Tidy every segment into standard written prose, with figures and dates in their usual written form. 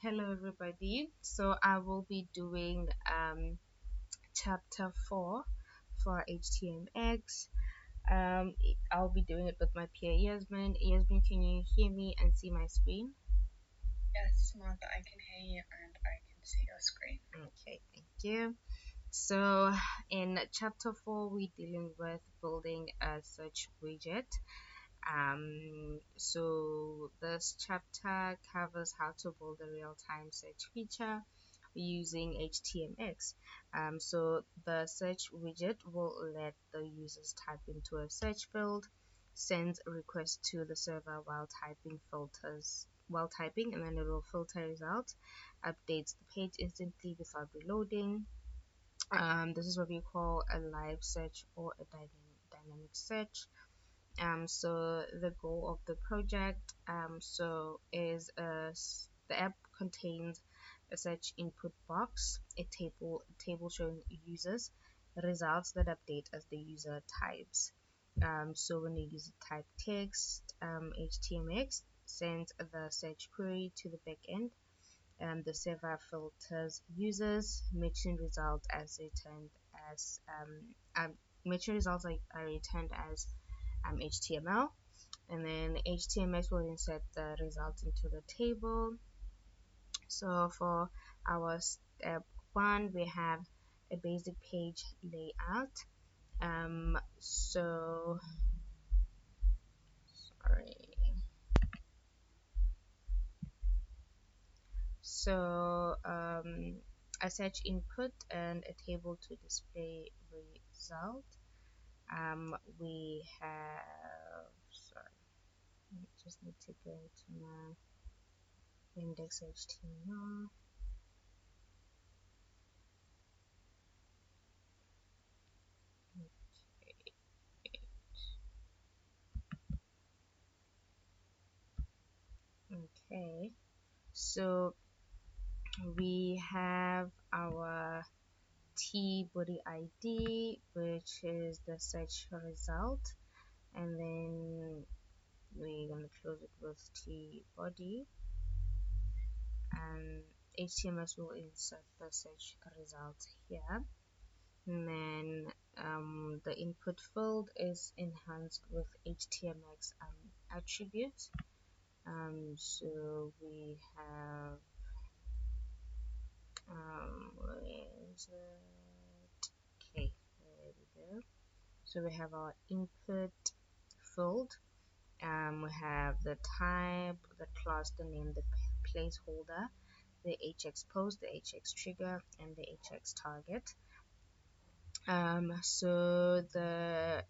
Hello everybody. So I will be doing chapter 4 for HTMX. I'll be doing it with my peer Yasmin. Yasmin, can you hear me and see my screen? Yes, Martha, I can hear you and I can see your screen. Okay, thank you. So in chapter 4 we're dealing with building a search widget. So this chapter covers how to build a real-time search feature using HTMX. So the search widget will let the users type into a search field, send a request to the server while typing, and then it will filter results, updates the page instantly without reloading. This is what we call a live search or a dynamic search. So the goal of the project is the app contains a search input box, a table showing users results that update as the user types. So when the user type text, HTMX sends the search query to the backend. The server filters users, matching results as returned as matching results are returned as HTML, and then HTMX will insert the results into the table. So for our step 1, we have a basic page layout. So sorry. So a search input and a table to display result. We have, sorry, I just need to go to my index HTML. Okay, so we have our T body ID, which is the search result, and then we're gonna close it with T body, and HTML will insert the search result here. And then the input field is enhanced with HTMX attributes. So we have where is it? Okay, there we go. So we have our input field. We have the type, the class, the name, the placeholder, the HX post, the HX trigger, and the HX target. So the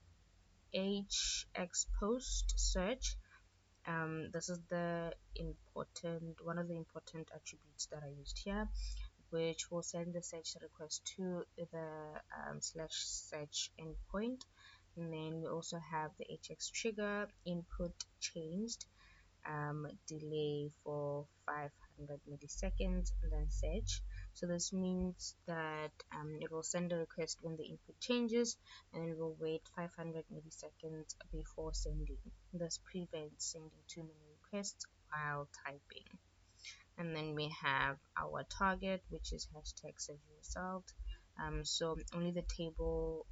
HX post search, this is the one of the important attributes that I used here, which will send the search request to the slash search endpoint. And then we also have the HX trigger input changed, delay for 500 milliseconds, and then search. So this means that it will send a request when the input changes, and it will wait 500 milliseconds before sending. This prevents sending too many requests while typing. And then we have our target, which is hashtag search result. So only the table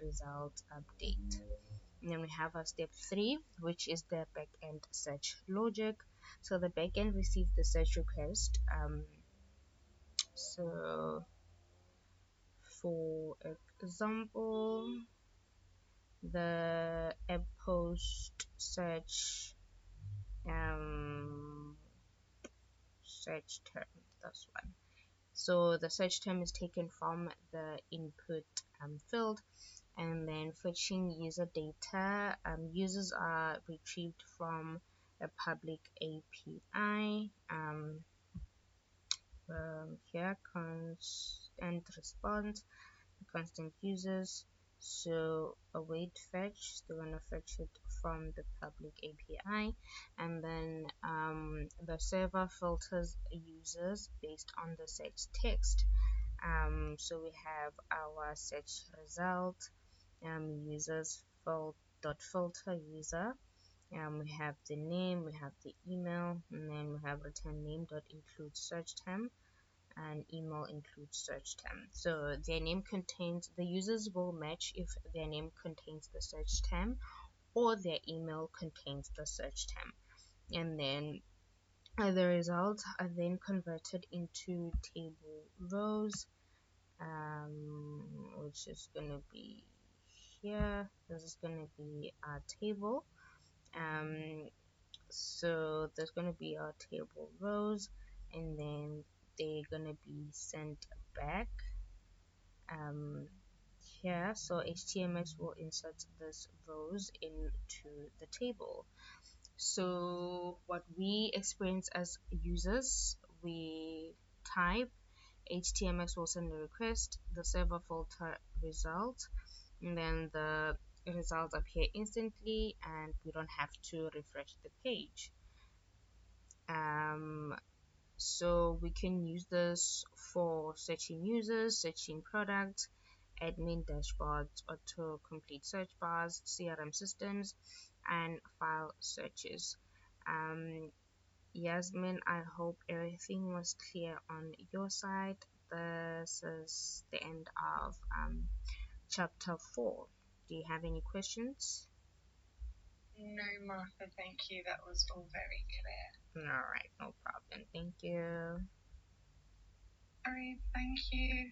result update. And then we have our step 3, which is the backend search logic. So the backend receives the search request. So for example, the app post search search term, that's one. So the search term is taken from the input field, and then fetching user data. Users are retrieved from a public API. Here constant response, constant users. So await fetch, they're gonna fetch it from the public API, and then the server filters users based on the search text. So we have our search result, users dot filter user, We have the name, we have the email, and then we have return name dot include search term, and email includes search term. So their name contains, the users will match if their name contains the search term or their email contains the search term. And then the results are then converted into table rows, which is going to be here. This is going to be our table. So there's going to be our table rows, and then they're going to be sent back here. So HTMX will insert these rows into the table. So what we experience as users, we type, HTMX will send a request, the server filter result, and then the results appear instantly and we don't have to refresh the page. So we can use this for searching users, searching products, admin dashboards, auto-complete search bars, CRM systems, and file searches. Yasmin, I hope everything was clear on your side. This is the end of chapter 4. Do you have any questions? No, Martha, thank you. That was all very clear. Alright, no problem. Thank you. All right, thank you.